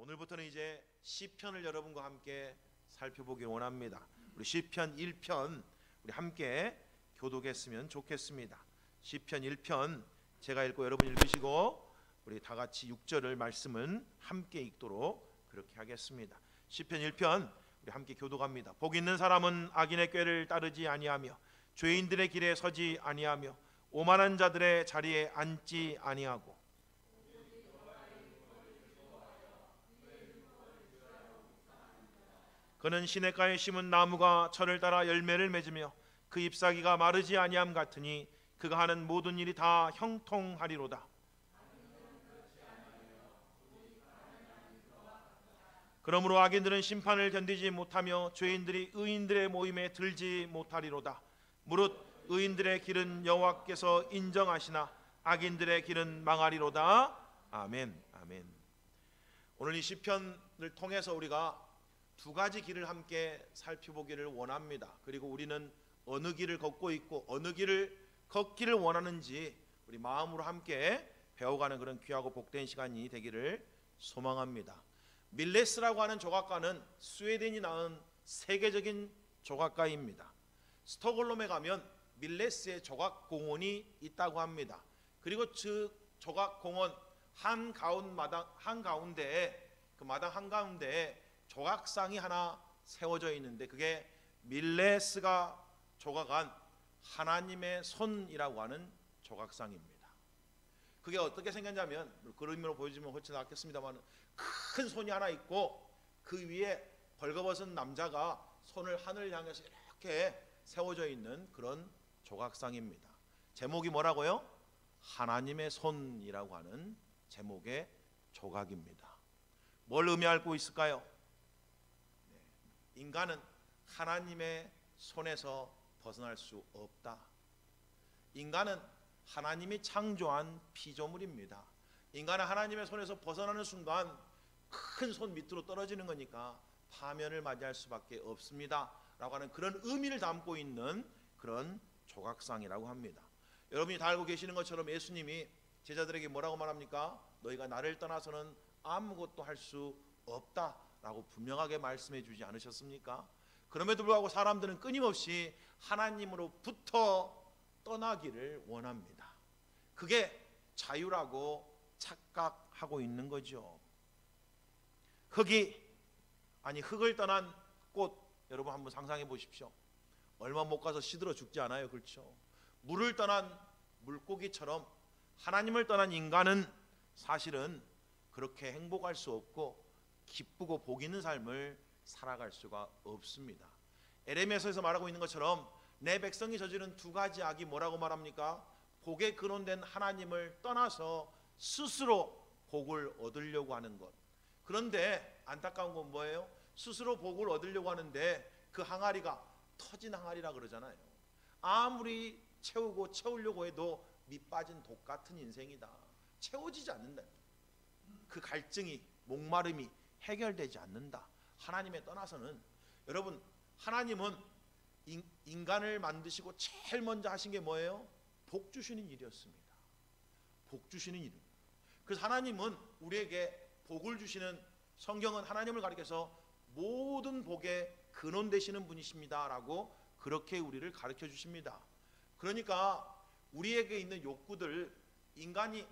오늘부터는 이제 시편을 여러분과 함께 살펴보기 원합니다. 우리 시편 1편 우리 함께 교독했으면 좋겠습니다. 시편 1편 제가 읽고 여러분 읽으시고 우리 다 같이 6절을 말씀은 함께 읽도록 그렇게 하겠습니다. 시편 1편 우리 함께 교독합니다. 복 있는 사람은 악인의 꾀를 따르지 아니하며 죄인들의 길에 서지 아니하며 오만한 자들의 자리에 앉지 아니하고 그는 시냇가에 심은 나무가 철을 따라 열매를 맺으며 그 잎사귀가 마르지 아니함 같으니 그가 하는 모든 일이 다 형통하리로다. 그러므로 악인들은 심판을 견디지 못하며 죄인들이 의인들의 모임에 들지 못하리로다. 무릇 의인들의 길은 여호와께서 인정하시나 악인들의 길은 망하리로다. 아멘. 아멘. 오늘 이 시편을 통해서 우리가 두 가지 길을 함께 살펴보기를 원합니다. 그리고 우리는 어느 길을 걷고 있고 어느 길을 걷기를 원하는지 우리 마음으로 함께 배워가는 그런 귀하고 복된 시간이 되기를 소망합니다. 밀레스라고 하는 조각가는 스웨덴이 낳은 세계적인 조각가입니다. 스톡홀름에 가면 밀레스의 조각공원이 있다고 합니다. 그리고 그 조각공원 한가운데에 그 마당 한가운데에 조각상이 하나 세워져 있는데 그게 밀레스가 조각한 하나님의 손이라고 하는 조각상입니다. 그게 어떻게 생겼냐면 그림으로 보여주면 훨씬 낫겠습니다만 큰 손이 하나 있고 그 위에 벌거벗은 남자가 손을 하늘 향해서 이렇게 세워져 있는 그런 조각상입니다. 제목이 뭐라고요? 하나님의 손이라고 하는 제목의 조각입니다. 뭘 의미하고 있을까요? 인간은 하나님의 손에서 벗어날 수 없다. 인간은 하나님이 창조한 피조물입니다. 인간은 하나님의 손에서 벗어나는 순간 큰 손 밑으로 떨어지는 거니까 파면을 맞이할 수밖에 없습니다 라고 하는 그런 의미를 담고 있는 그런 조각상이라고 합니다. 여러분이 다 알고 계시는 것처럼 예수님이 제자들에게 뭐라고 말합니까? 너희가 나를 떠나서는 아무것도 할 수 없다 라고 분명하게 말씀해 주지 않으셨습니까? 그럼에도 불구하고 사람들은 끊임없이 하나님으로부터 떠나기를 원합니다. 그게 자유라고 착각하고 있는 거죠. 흙을 떠난 꽃 여러분 한번 상상해 보십시오. 얼마 못 가서 시들어 죽지 않아요, 그렇죠? 물을 떠난 물고기처럼 하나님을 떠난 인간은 사실은 그렇게 행복할 수 없고 기쁘고 복 있는 삶을 살아갈 수가 없습니다. 에레미야서에서 말하고 있는 것처럼 내 백성이 저지른 두 가지 악이 뭐라고 말합니까? 복에 근원된 하나님을 떠나서 스스로 복을 얻으려고 하는 것. 그런데 안타까운 건 뭐예요? 스스로 복을 얻으려고 하는데 그 항아리가 터진 항아리라 그러잖아요. 아무리 채우려고 해도 밑 빠진 독 같은 인생이다. 채워지지 않는다. 그 갈증이 목마름이 해결되지 않는다. 하나님에 떠나서는 여러분 하나님은 인간을 만드시고 제일 먼저 하신 게 뭐예요? 복 주시는 일이었습니다. 복 주시는 일. 그래서 하나님은 우리에게 복을 주시는 성경은 하나님을 가리켜서 모든 복의 근원 되시는 분이십니다 라고 그렇게 우리를 가르쳐 주십니다. 그러니까 우리에게 있는 욕구들 인간이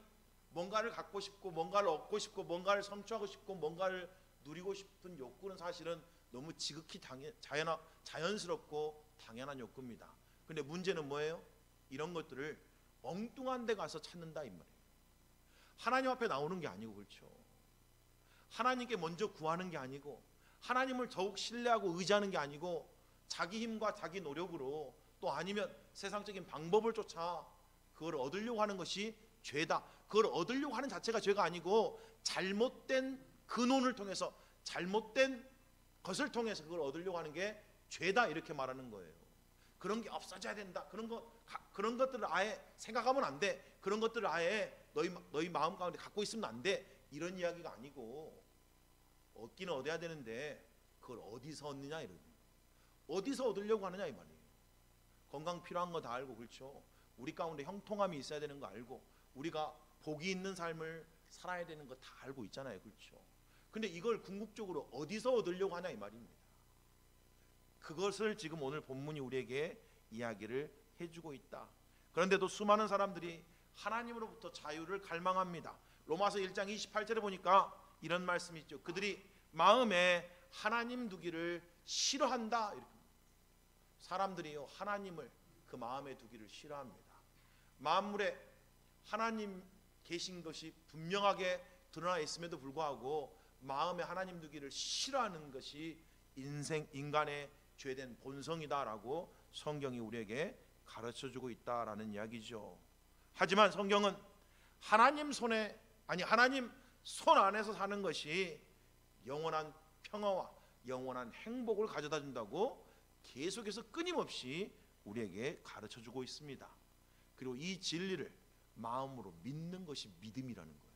뭔가를 갖고 싶고 뭔가를 얻고 싶고 뭔가를 성취하고 싶고 뭔가를 누리고 싶은 욕구는 사실은 너무 지극히 자연스럽고 당연한 욕구입니다. 그런데 문제는 뭐예요? 이런 것들을 엉뚱한 데 가서 찾는다 이 말이에요. 하나님 앞에 나오는 게 아니고 그렇죠. 하나님께 먼저 구하는 게 아니고 하나님을 더욱 신뢰하고 의지하는 게 아니고 자기 힘과 자기 노력으로 또 아니면 세상적인 방법을 쫓아 그걸 얻으려고 하는 것이 죄다. 그걸 얻으려고 하는 자체가 죄가 아니고 잘못된 근원을 통해서 잘못된 것을 통해서 그걸 얻으려고 하는 게 죄다 이렇게 말하는 거예요. 그런 게 없어져야 된다. 그런 것들을 아예 생각하면 안 돼. 그런 것들을 아예 너희 마음 가운데 갖고 있으면 안 돼. 이런 이야기가 아니고 얻기는 얻어야 되는데 그걸 어디서 얻느냐 이런 어디서 얻으려고 하느냐 이 말이에요. 건강 필요한 거 다 알고 그렇죠. 우리 가운데 형통함이 있어야 되는 거 알고 우리가 복이 있는 삶을 살아야 되는 거 다 알고 있잖아요, 그렇죠. 근데 이걸 궁극적으로 어디서 얻으려고 하냐 이 말입니다. 그것을 지금 오늘 본문이 우리에게 이야기를 해주고 있다. 그런데도 수많은 사람들이 하나님으로부터 자유를 갈망합니다. 로마서 1장 28절에 보니까 이런 말씀이 있죠. 그들이 마음에 하나님 두기를 싫어한다. 이렇게. 사람들이요, 하나님을 그 마음에 두기를 싫어합니다. 만물에 하나님 계신 것이 분명하게 드러나 있음에도 불구하고 마음에 하나님 두기를 싫어하는 것이 인간의 죄된 본성이다라고 성경이 우리에게 가르쳐주고 있다라는 이야기죠. 하지만 성경은 하나님 손 안에서 사는 것이 영원한 평화와 영원한 행복을 가져다 준다고 계속해서 끊임없이 우리에게 가르쳐주고 있습니다. 그리고 이 진리를 마음으로 믿는 것이 믿음이라는 거예요.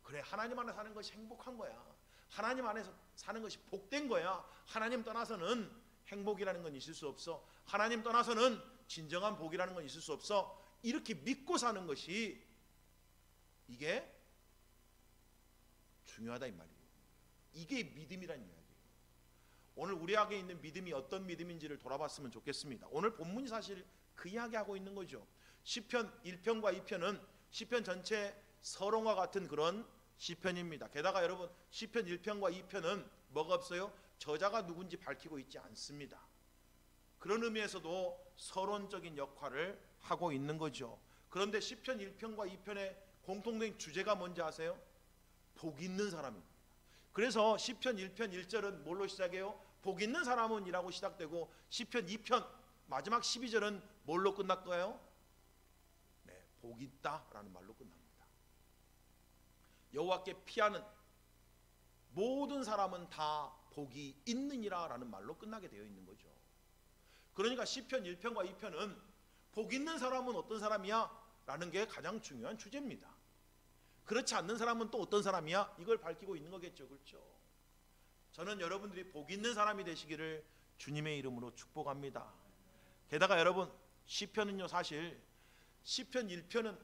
그래, 하나님 안에 사는 것이 행복한 거야. 하나님 안에서 사는 것이 복된 거야. 하나님 떠나서는 행복이라는 건 있을 수 없어. 하나님 떠나서는 진정한 복이라는 건 있을 수 없어. 이렇게 믿고 사는 것이 이게 중요하다 이 말이에요. 이게 믿음이라는 이야기예요. 오늘 우리에게 있는 믿음이 어떤 믿음인지를 돌아봤으면 좋겠습니다. 오늘 본문이 사실 그 이야기하고 있는 거죠. 시편 1편과 2편은 시편 전체 서론과 같은 그런 시편입니다. 게다가 여러분 시편 1편과 2편은 뭐가 없어요? 저자가 누군지 밝히고 있지 않습니다. 그런 의미에서도 서론적인 역할을 하고 있는 거죠. 그런데 시편 1편과 2편의 공통된 주제가 뭔지 아세요? 복 있는 사람입니다. 그래서 시편 1편 1절은 뭘로 시작해요? 복 있는 사람은 이라고 시작되고 시편 2편 마지막 12절은 뭘로 끝날까요? 네, 복 있다라는 말로 끝납니다. 여호와께 피하는 모든 사람은 다 복이 있느니라 라는 말로 끝나게 되어 있는 거죠. 그러니까 시편 1편과 2편은 복 있는 사람은 어떤 사람이야? 라는 게 가장 중요한 주제입니다. 그렇지 않는 사람은 또 어떤 사람이야? 이걸 밝히고 있는 거겠죠. 그렇죠? 저는 여러분들이 복 있는 사람이 되시기를 주님의 이름으로 축복합니다. 게다가 여러분 시편은요, 사실 시편 1편과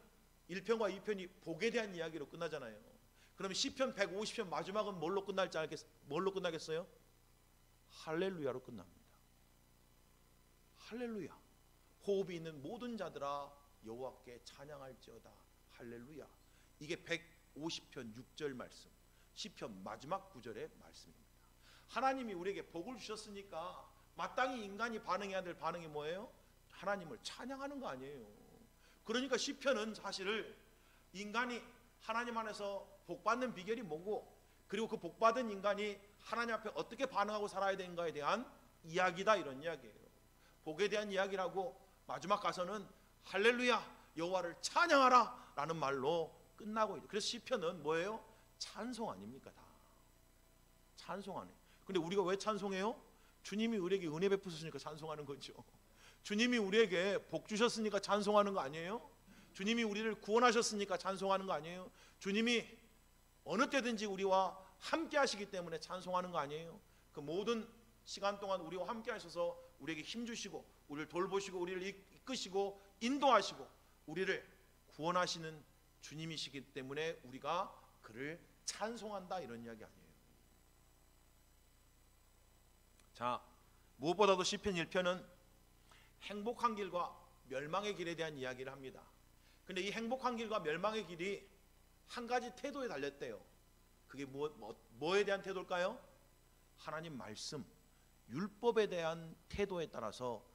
2편이 복에 대한 이야기로 끝나잖아요. 그러면 시편 150편 마지막은 뭘로 끝나겠어요? 할렐루야로 끝납니다. 할렐루야. 호흡이 있는 모든 자들아 여호와께 찬양할지어다. 할렐루야. 이게 150편 6절 말씀, 시편 마지막 구절의 말씀입니다. 하나님이 우리에게 복을 주셨으니까 마땅히 인간이 반응해야 될 반응이 뭐예요? 하나님을 찬양하는 거 아니에요. 그러니까 시편은 사실 인간이 하나님 안에서 복받는 비결이 뭐고, 그리고 그 복받은 인간이 하나님 앞에 어떻게 반응하고 살아야 되는가에 대한 이야기다, 이런 이야기예요. 복에 대한 이야기라고 마지막 가서는 할렐루야 여호와를 찬양하라 라는 말로 끝나고 있어요. 그래서 시편은 뭐예요? 찬송 아닙니까? 다 찬송하네. 근데 우리가 왜 찬송해요? 주님이 우리에게 은혜 베푸셨으니까 찬송하는 거죠. 주님이 우리에게 복 주셨으니까 찬송하는 거 아니에요? 주님이 우리를 구원하셨으니까 찬송하는 거 아니에요? 주님이 어느 때든지 우리와 함께 하시기 때문에 찬송하는 거 아니에요? 그 모든 시간 동안 우리와 함께 하셔서 우리에게 힘주시고 우리를 돌보시고 우리를 이끄시고 인도하시고 우리를 구원하시는 주님이시기 때문에 우리가 그를 찬송한다, 이런 이야기 아니에요. 자, 무엇보다도 시편 1편은 행복한 길과 멸망의 길에 대한 이야기를 합니다. 근데 이 행복한 길과 멸망의 길이 한 가지 태도에 달렸대요. 그게 뭐에 대한 태도일까요? 하나님 말씀, 율법에 대한 태도에 따라서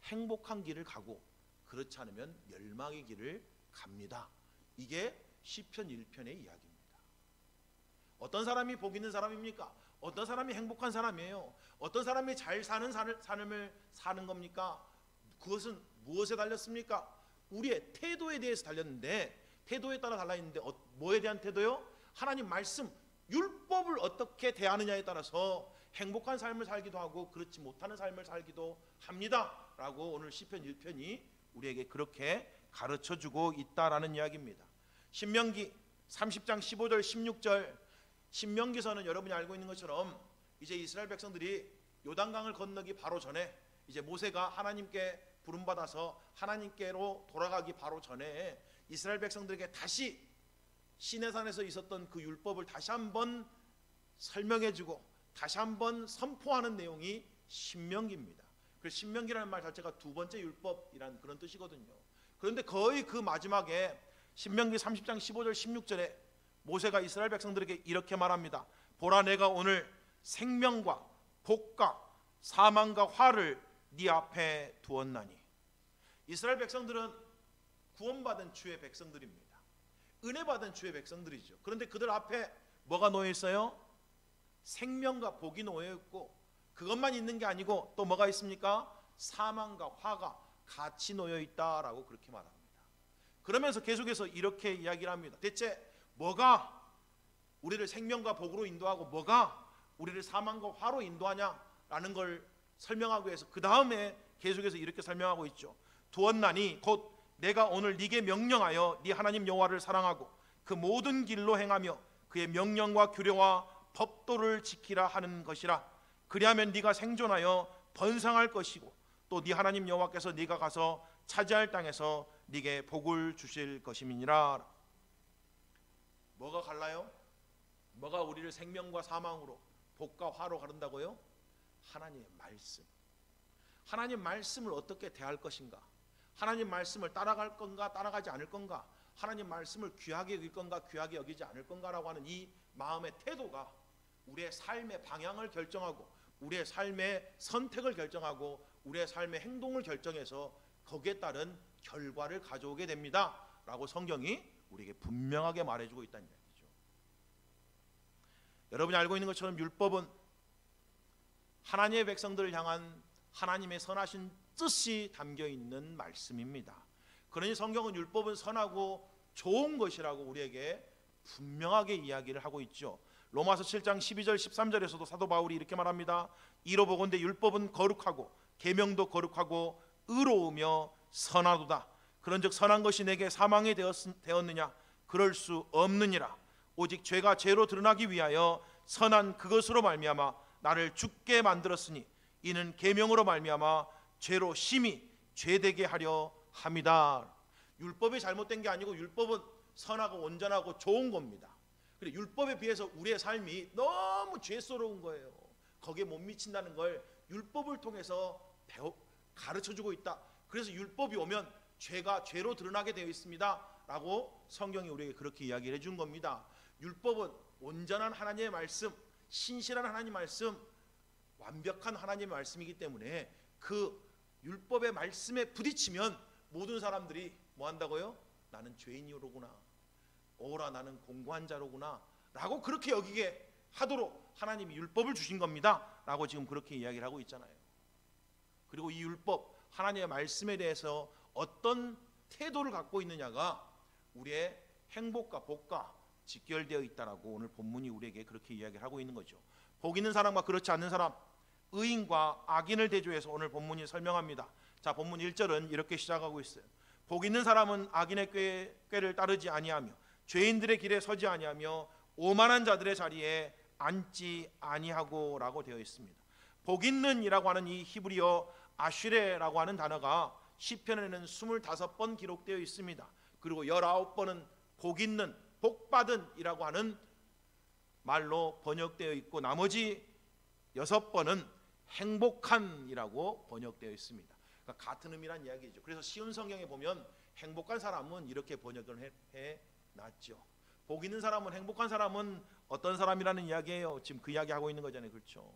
행복한 길을 가고, 그렇지 않으면 멸망의 길을 갑니다. 이게 시편 1편의 이야기입니다. 어떤 사람이 복 있는 사람입니까? 어떤 사람이 행복한 사람이에요? 어떤 사람이 잘 사는 삶을 사는 겁니까? 그것은 무엇에 달렸습니까? 우리의 태도에 대해서 달렸는데, 태도에 따라 달라있는데 뭐에 대한 태도요? 하나님 말씀, 율법을 어떻게 대하느냐에 따라서 행복한 삶을 살기도 하고 그렇지 못하는 삶을 살기도 합니다 라고 오늘 시편 1편이 우리에게 그렇게 가르쳐주고 있다라는 이야기입니다. 신명기 30장 15절 16절, 신명기서는 여러분이 알고 있는 것처럼 이제 이스라엘 백성들이 요단강을 건너기 바로 전에, 이제 모세가 하나님께 부름받아서 하나님께로 돌아가기 바로 전에 이스라엘 백성들에게 다시 시내산에서 있었던 그 율법을 다시 한번 설명해주고 다시 한번 선포하는 내용이 신명기입니다. 그래서 신명기라는 말 자체가 두 번째 율법이라는 그런 뜻이거든요. 그런데 거의 그 마지막에 신명기 30장 15절 16절에 모세가 이스라엘 백성들에게 이렇게 말합니다. 보라, 내가 오늘 생명과 복과 사망과 화를 네 앞에 두었나니. 이스라엘 백성들은 구원받은 주의 백성들입니다. 은혜 받은 주의 백성들이죠. 그런데 그들 앞에 뭐가 놓여 있어요? 생명과 복이 놓여 있고, 그것만 있는 게 아니고 또 뭐가 있습니까? 사망과 화가 같이 놓여 있다라고 그렇게 말합니다. 그러면서 계속해서 이렇게 이야기를 합니다. 대체 뭐가 우리를 생명과 복으로 인도하고 뭐가 우리를 사망과 화로 인도하냐라는 걸 설명하기 위해서 그 다음에 계속해서 이렇게 설명하고 있죠. 두었나니 곧 내가 오늘 네게 명령하여 네 하나님 여호와를 사랑하고 그 모든 길로 행하며 그의 명령과 규례와 법도를 지키라 하는 것이라. 그리하면 네가 생존하여 번성할 것이고 또 네 하나님 여호와께서 네가 가서 차지할 땅에서 네게 복을 주실 것임이니라. 뭐가 갈라요? 뭐가 우리를 생명과 사망으로 복과 화로 가른다고요? 하나님의 말씀. 하나님 말씀을 어떻게 대할 것인가? 하나님 말씀을 따라갈 건가 따라가지 않을 건가? 하나님 말씀을 귀하게 여길 건가 귀하게 여기지 않을 건가라고 하는 이 마음의 태도가 우리의 삶의 방향을 결정하고 우리의 삶의 선택을 결정하고 우리의 삶의 행동을 결정해서 거기에 따른 결과를 가져오게 됩니다 라고 성경이 우리에게 분명하게 말해주고 있다는 이야기죠. 여러분이 알고 있는 것처럼 율법은 하나님의 백성들을 향한 하나님의 선하신 뜻이 담겨있는 말씀입니다. 그러니 성경은 율법은 선하고 좋은 것이라고 우리에게 분명하게 이야기를 하고 있죠. 로마서 7장 12절 13절에서도 사도 바울이 이렇게 말합니다. 이로 보건대 율법은 거룩하고 계명도 거룩하고 의로우며 선하도다. 그런즉 선한 것이 내게 사망이 되었느냐? 그럴 수 없느니라. 오직 죄가 죄로 드러나기 위하여 선한 그것으로 말미암아 나를 죽게 만들었으니 이는 계명으로 말미암아 죄로 심히 죄되게 하려 함이다. 율법이 잘못된 게 아니고 율법은 선하고 온전하고 좋은 겁니다. 그리고 율법에 비해서 우리의 삶이 너무 죄스러운 거예요. 거기에 못 미친다는 걸 율법을 통해서 가르쳐주고 있다. 그래서 율법이 오면 죄가 죄로 드러나게 되어 있습니다 라고 성경이 우리에게 그렇게 이야기를 해준 겁니다. 율법은 온전한 하나님의 말씀, 신실한 하나님의 말씀, 완벽한 하나님의 말씀이기 때문에 그 율법의 말씀에 부딪히면 모든 사람들이 뭐 한다고요? 나는 죄인이로구나, 오라 나는 공고한 자로구나 라고 그렇게 여기게 하도록 하나님이 율법을 주신 겁니다 라고 지금 그렇게 이야기를 하고 있잖아요. 그리고 이 율법 하나님의 말씀에 대해서 어떤 태도를 갖고 있느냐가 우리의 행복과 복과 직결되어 있다라고 오늘 본문이 우리에게 그렇게 이야기를 하고 있는 거죠. 복 있는 사람과 그렇지 않는 사람, 의인과 악인을 대조해서 오늘 본문이 설명합니다. 자, 본문 1절은 이렇게 시작하고 있어요. 복 있는 사람은 악인의 꾀를 따르지 아니하며 죄인들의 길에 서지 아니하며 오만한 자들의 자리에 앉지 아니하고 라고 되어 있습니다. 복 있는이라고 하는 이 히브리어 아슈레라고 하는 단어가 시편에는 25번 기록되어 있습니다. 그리고 19번은 복 있는, 복 받은 이라고 하는 말로 번역되어 있고 나머지 6번은 행복한 이라고 번역되어 있습니다. 그러니까 같은 의미란 이야기죠. 그래서 쉬운 성경에 보면 행복한 사람은 이렇게 번역을 해놨죠. 복 있는 사람은, 행복한 사람은 어떤 사람이라는 이야기예요. 지금 그 이야기 하고 있는 거잖아요. 그렇죠?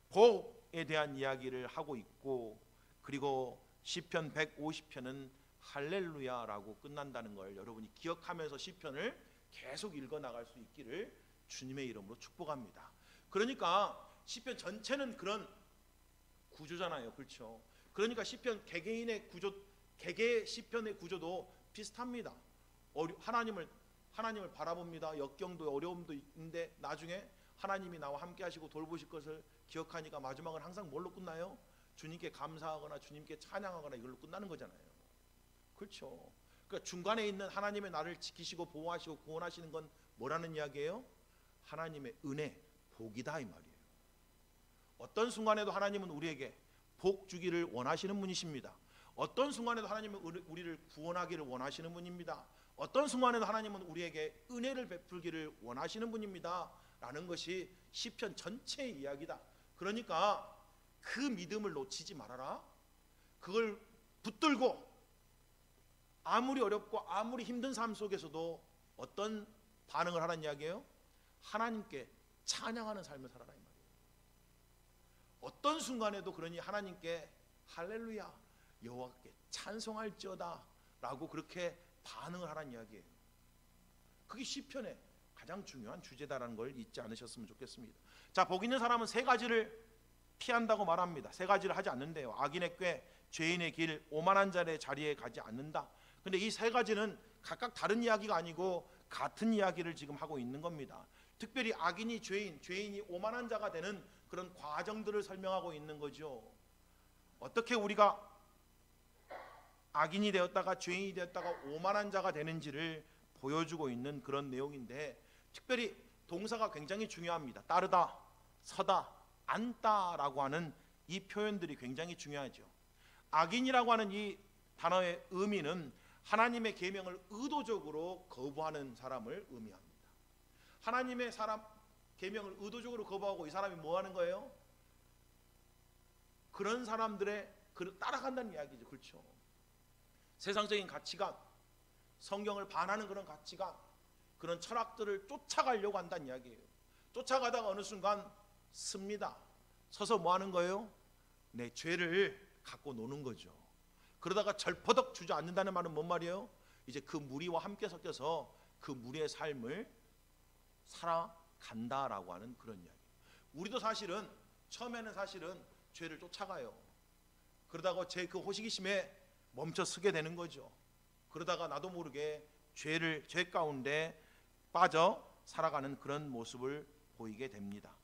복에 대한 이야기를 하고 있고, 그리고 시편 150편은 할렐루야라고 끝난다는 걸 여러분이 기억하면서 시편을 계속 읽어 나갈 수 있기를 주님의 이름으로 축복합니다. 그러니까 시편 전체는 그런 구조잖아요. 그렇죠? 그러니까 시편 개개인의 구조, 개개 시편의 구조도 비슷합니다. 하나님을 바라봅니다. 역경도 어려움도 있는데 나중에 하나님이 나와 함께 하시고 돌보실 것을 기억하니까 마지막은 항상 뭘로 끝나요? 주님께 감사하거나 주님께 찬양하거나 이걸로 끝나는 거잖아요. 그렇죠? 그러니까 중간에 있는 하나님의 나를 지키시고 보호하시고 구원하시는 건 뭐라는 이야기예요? 하나님의 은혜, 복이다 이 말이에요. 어떤 순간에도 하나님은 우리에게 복 주기를 원하시는 분이십니다. 어떤 순간에도 하나님은 우리를 구원하기를 원하시는 분입니다. 어떤 순간에도 하나님은 우리에게 은혜를 베풀기를 원하시는 분입니다 라는 것이 시편 전체의 이야기다. 그러니까 그 믿음을 놓치지 말아라. 그걸 붙들고 아무리 어렵고 아무리 힘든 삶 속에서도 어떤 반응을 하라는 이야기예요? 하나님께 찬양하는 삶을 살아라 이 말이에요. 어떤 순간에도 그러니 하나님께 할렐루야 여호와께 찬송할지어다 라고 그렇게 반응을 하라는 이야기예요. 그게 시편의 가장 중요한 주제다라는 걸 잊지 않으셨으면 좋겠습니다. 자, 복 있는 사람은 세 가지를 피한다고 말합니다. 세 가지를 하지 않는데요. 악인의 꾀, 죄인의 길, 오만한 자의 자리에 가지 않는다. 근데 이 세 가지는 각각 다른 이야기가 아니고 같은 이야기를 지금 하고 있는 겁니다. 특별히 악인이 죄인, 죄인이 오만한 자가 되는 그런 과정들을 설명하고 있는 거죠. 어떻게 우리가 악인이 되었다가 죄인이 되었다가 오만한 자가 되는지를 보여주고 있는 그런 내용인데, 특별히 동사가 굉장히 중요합니다. 따르다, 서다, 앉다라고 하는 이 표현들이 굉장히 중요하죠. 악인이라고 하는 이 단어의 의미는 하나님의 계명을 의도적으로 거부하는 사람을 의미합니다. 하나님의 계명을 의도적으로 거부하고 이 사람이 뭐 하는 거예요? 그런 사람들의 따라간다는 이야기죠. 그렇죠? 세상적인 가치관, 성경을 반하는 그런 가치관, 그런 철학들을 쫓아가려고 한다는 이야기예요. 쫓아가다가 어느 순간 씁니다. 서서 뭐 하는 거예요? 내 죄를 갖고 노는 거죠. 그러다가 절퍼덕 주저앉는다는 말은 뭔 말이에요? 이제 그 무리와 함께 섞여서 그 무리의 삶을 살아간다라고 하는 그런 이야기. 우리도 사실은 처음에는 사실은 죄를 쫓아가요. 그러다가 제 그 호기심에 멈춰 서게 되는 거죠. 그러다가 나도 모르게 죄 가운데 빠져 살아가는 그런 모습을 보이게 됩니다.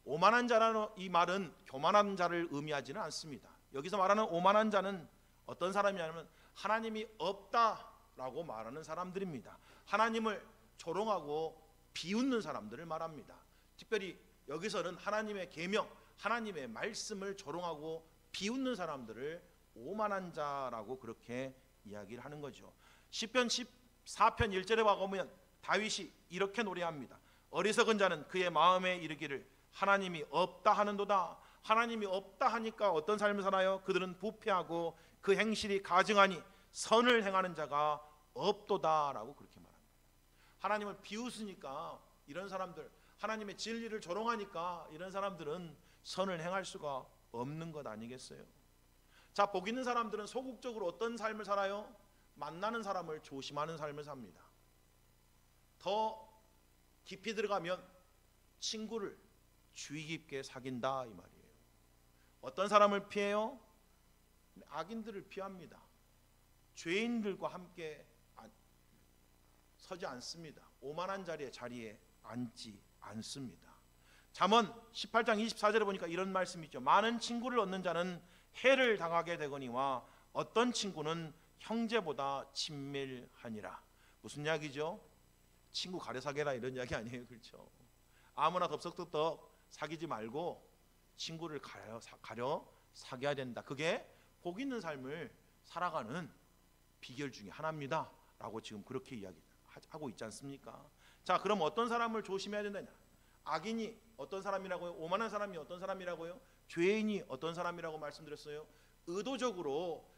오만한 자라는 이 말은 교만한 자를 의미하지는 않습니다. 여기서 말하는 오만한 자는 어떤 사람이냐면 하나님이 없다라고 말하는 사람들입니다. 하나님을 조롱하고 비웃는 사람들을 말합니다. 특별히 여기서는 하나님의 계명, 하나님의 말씀을 조롱하고 비웃는 사람들을 오만한 자라고 그렇게 이야기를 하는 거죠. 시편 14편 1절에 와보면 다윗이 이렇게 노래합니다. 어리석은 자는 그의 마음에 이르기를 하나님이 없다 하는도다. 하나님이 없다 하니까 어떤 삶을 살아요? 그들은 부패하고 그 행실이 가증하니 선을 행하는 자가 없도다라고 그렇게 말합니다. 하나님을 비웃으니까 이런 사람들, 하나님의 진리를 조롱하니까 이런 사람들은 선을 행할 수가 없는 것 아니겠어요? 자, 복 있는 사람들은 소극적으로 어떤 삶을 살아요? 만나는 사람을 조심하는 삶을 삽니다. 더 깊이 들어가면 친구를 주의 깊게 사귄다 이 말이에요. 어떤 사람을 피해요? 악인들을 피합니다. 죄인들과 함께 서지 않습니다. 오만한 자리에 앉지 않습니다. 잠언 18장 24절에 보니까 이런 말씀이 있죠. 많은 친구를 얻는 자는 해를 당하게 되거니와 어떤 친구는 형제보다 친밀하니라. 무슨 이야기죠? 친구 가려 사귀라 이런 이야기 아니에요. 그렇죠? 아무나 덥석덥석 사귀지 말고 친구를 가려 사귀어야 된다. 그게 복 있는 삶을 살아가는 비결 중에 하나입니다 라고 지금 그렇게 이야기하고 있지 않습니까? 자, 그럼 어떤 사람을 조심해야 된다냐? 악인이 어떤 사람이라고요? 오만한 사람이 어떤 사람이라고요? 죄인이 어떤 사람이라고 말씀드렸어요? 의도적으로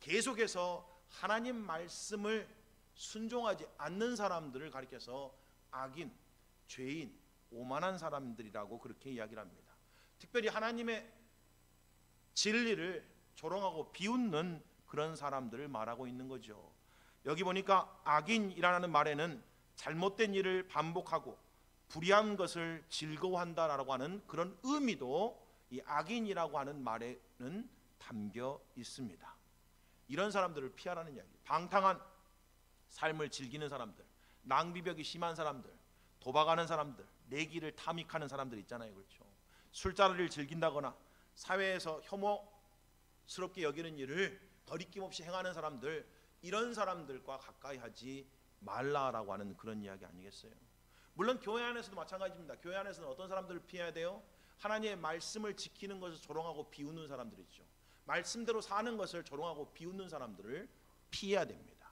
계속해서 하나님 말씀을 순종하지 않는 사람들을 가리켜서 악인, 죄인, 오만한 사람들이라고 그렇게 이야기를 합니다. 특별히 하나님의 진리를 조롱하고 비웃는 그런 사람들을 말하고 있는 거죠. 여기 보니까 악인이라는 말에는 잘못된 일을 반복하고 불의한 것을 즐거워한다라고 하는 그런 의미도 이 악인이라고 하는 말에는 담겨 있습니다. 이런 사람들을 피하라는 이야기. 방탕한 삶을 즐기는 사람들, 낭비벽이 심한 사람들, 도박하는 사람들, 내기를 탐닉하는 사람들 있잖아요. 그렇죠? 술자리를 즐긴다거나 사회에서 혐오스럽게 여기는 일을 거리낌 없이 행하는 사람들, 이런 사람들과 가까이 하지 말라라고 하는 그런 이야기 아니겠어요? 물론 교회 안에서도 마찬가지입니다. 교회 안에서는 어떤 사람들을 피해야 돼요? 하나님의 말씀을 지키는 것을 조롱하고 비웃는 사람들이죠. 말씀대로 사는 것을 조롱하고 비웃는 사람들을 피해야 됩니다.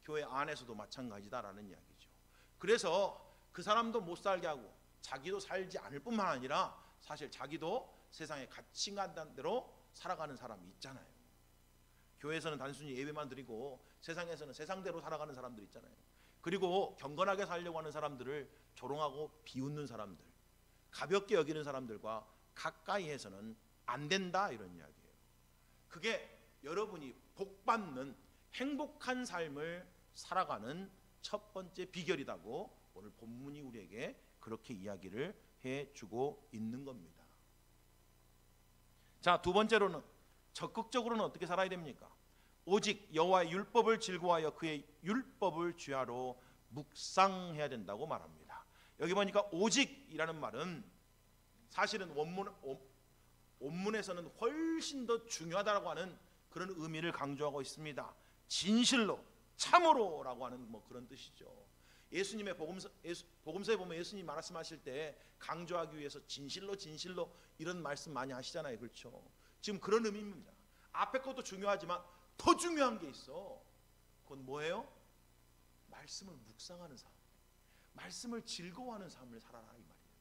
교회 안에서도 마찬가지다라는 이야기죠. 그래서 그 사람도 못 살게 하고 자기도 살지 않을 뿐만 아니라 사실 자기도 세상에 가치관한 대로 살아가는 사람이 있잖아요. 교회에서는 단순히 예배만 드리고 세상에서는 세상대로 살아가는 사람들 있잖아요. 그리고 경건하게 살려고 하는 사람들을 조롱하고 비웃는 사람들, 가볍게 여기는 사람들과 가까이 해서는 안 된다, 이런 이야기예요. 그게 여러분이 복받는 행복한 삶을 살아가는 첫 번째 비결이라고 오늘 본문이 우리에게 그렇게 이야기를 해주고 있는 겁니다. 자, 두 번째로는 적극적으로는 어떻게 살아야 됩니까? 오직 여호와의 율법을 즐거워하여 그의 율법을 주야로 묵상해야 된다고 말합니다. 여기 보니까 오직이라는 말은 사실은 원문에서는 훨씬 더 중요하다고 하는 그런 의미를 강조하고 있습니다. 진실로, 참으로라고 하는 그런 뜻이죠. 예수님의 복음서에 보면 예수님 말씀하실 때 강조하기 위해서 진실로 이런 말씀 많이 하시잖아요. 그렇죠? 지금 그런 의미입니다. 앞에 것도 중요하지만 더 중요한 게 있어. 그건 뭐예요? 말씀을 묵상하는 삶, 말씀을 즐거워하는 삶을 살아라, 이 말이에요.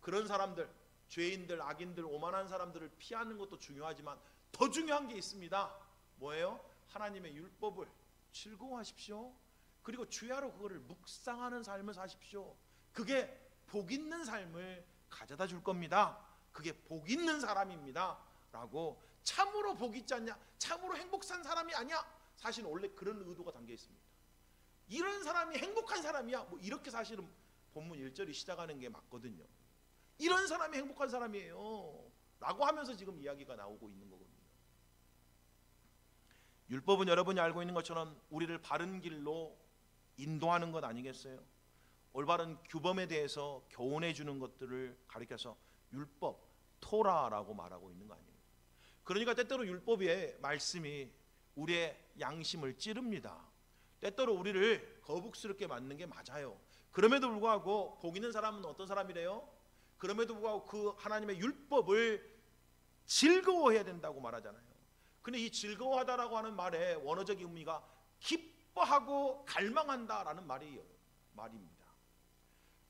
그런 사람들, 죄인들, 악인들, 오만한 사람들을 피하는 것도 중요하지만 더 중요한 게 있습니다. 뭐예요? 하나님의 율법을 즐거워하십시오. 그리고 주야로 그거를 묵상하는 삶을 사십시오. 그게 복 있는 삶을 가져다 줄 겁니다. 그게 복 있는 사람입니다 라고. 참으로 복 있지 않냐, 참으로 행복한 사람이 아니야, 사실은 원래 그런 의도가 담겨 있습니다. 이런 사람이 행복한 사람이야, 이렇게 사실은 본문 1절이 시작하는 게 맞거든요. 이런 사람이 행복한 사람이에요 라고 하면서 지금 이야기가 나오고 있는 거거든요. 율법은 여러분이 알고 있는 것처럼 우리를 바른 길로 인도하는 것 아니겠어요? 올바른 규범에 대해서 교훈해 주는 것들을 가리켜서 율법, 토라라고 말하고 있는 거 아니에요? 그러니까 때때로 율법의 말씀이 우리의 양심을 찌릅니다. 때때로 우리를 거북스럽게 만드는 게 맞아요. 그럼에도 불구하고 복 있는 사람은 어떤 사람이래요? 그럼에도 불구하고 그 하나님의 율법을 즐거워해야 된다고 말하잖아요. 근데 이 즐거워하다라고 하는 말의 원어적 의미가 기뻐하고 갈망한다라는 말입니다.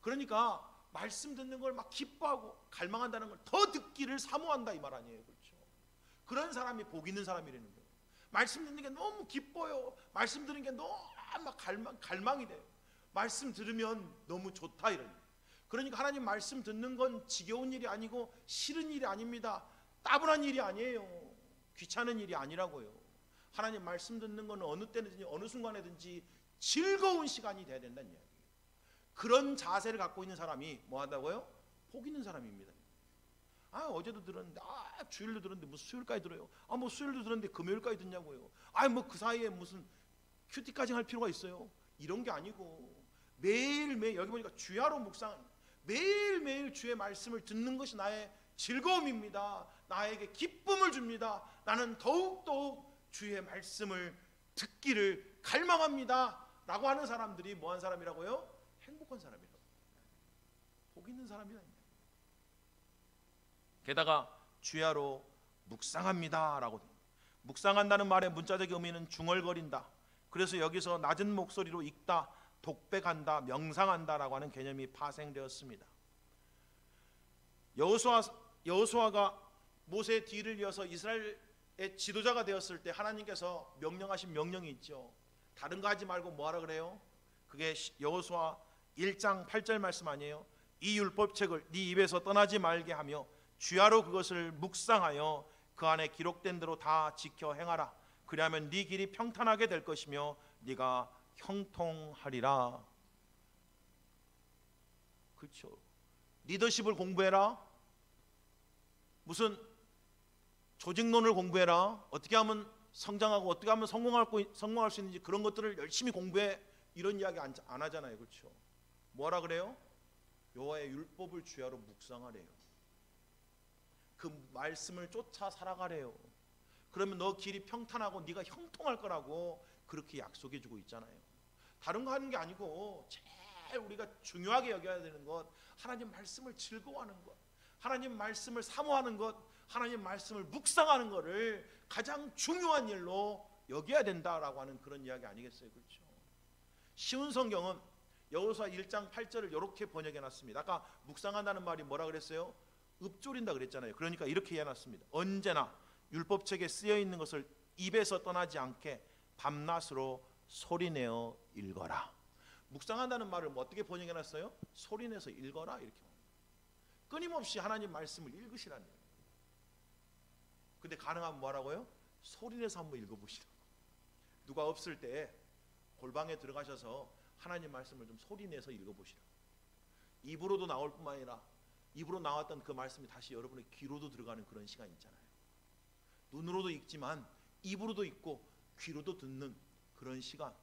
그러니까 말씀 듣는 걸 막 기뻐하고 갈망한다는 걸 더 듣기를 사모한다, 이 말 아니에요. 그렇죠? 그런 사람이 복 있는 사람이라는 거예요. 말씀 듣는 게 너무 기뻐요. 말씀 듣는 게 너무 막 갈망이 돼요. 말씀 들으면 너무 좋다, 이런. 그러니까 하나님 말씀 듣는 건 지겨운 일이 아니고 싫은 일이 아닙니다. 따분한 일이 아니에요. 귀찮은 일이 아니라고요. 하나님 말씀 듣는 건 어느 때든지 어느 순간에든지 즐거운 시간이 돼야 된다는 이야기예요. 그런 자세를 갖고 있는 사람이 뭐 한다고요? 복 있는 사람입니다. 어제도 들었는데, 주일도 들었는데 무슨 수요일까지 들어요? 뭐 수요일도 들었는데 금요일까지 듣냐고요? 뭐 그 사이에 무슨 큐티까지 할 필요가 있어요? 이런 게 아니고 매일매일, 여기 보니까 주야로 묵상, 매일매일 주의 말씀을 듣는 것이 나의 즐거움입니다. 나에게 기쁨을 줍니다. 나는 더욱더욱 주의 말씀을 듣기를 갈망합니다 라고 하는 사람들이 뭐한 사람이라고요? 행복한 사람이라고, 복 있는 사람이다. 게다가 주야로 묵상합니다 라고. 묵상한다는 말의 문자적 의미는 중얼거린다. 그래서 여기서 낮은 목소리로 읽다, 독백한다, 명상한다 라고 하는 개념이 파생되었습니다. 여호수아가 모세의 뒤를 이어서 이스라엘의 지도자가 되었을 때 하나님께서 명령하신 명령이 있죠. 다른 거 하지 말고 뭐하라 그래요? 그게 여호수아 1장 8절 말씀 아니에요? 이 율법책을 네 입에서 떠나지 말게 하며 주야로 그것을 묵상하여 그 안에 기록된 대로 다 지켜 행하라. 그리하면 네 길이 평탄하게 될 것이며 네가 형통하리라. 그렇죠. 리더십을 공부해라. 무슨 조직론을 공부해라. 어떻게 하면 성장하고 어떻게 하면 성공할 수 있는지 그런 것들을 열심히 공부해. 이런 이야기 안 하잖아요. 그렇죠. 뭐라 그래요? 여호와의 율법을 주야로 묵상하래요. 그 말씀을 쫓아 살아가래요. 그러면 너 길이 평탄하고 네가 형통할 거라고 그렇게 약속해 주고 있잖아요. 다른 거 하는 게 아니고 제일 우리가 중요하게 여겨야 되는 것, 하나님 말씀을 즐거워하는 것, 하나님 말씀을 사모하는 것, 하나님 말씀을 묵상하는 것을 가장 중요한 일로 여겨야 된다라고 하는 그런 이야기 아니겠어요? 그렇죠? 쉬운 성경은 여호수아 1장 8절을 이렇게 번역해 놨습니다. 아까 묵상한다는 말이 뭐라 그랬어요? 읊조린다 그랬잖아요. 그러니까 이렇게 해놨습니다. 언제나 율법책에 쓰여 있는 것을 입에서 떠나지 않게 밤낮으로 소리내어 읽어라. 묵상한다는 말을 어떻게 번역해 놨어요? 소리내서 읽어라 이렇게. 끊임없이 하나님 말씀을 읽으시라는 거예요. 근데 가능하면 뭐라고요? 소리내서 한번 읽어보시라고. 누가 없을 때 골방에 들어가셔서 하나님 말씀을 좀 소리내서 읽어보시라고. 입으로도 나올 뿐만 아니라 입으로 나왔던 그 말씀이 다시 여러분의 귀로도 들어가는 그런 시간 있잖아요. 눈으로도 읽지만 입으로도 읽고 귀로도 듣는 그런 시간.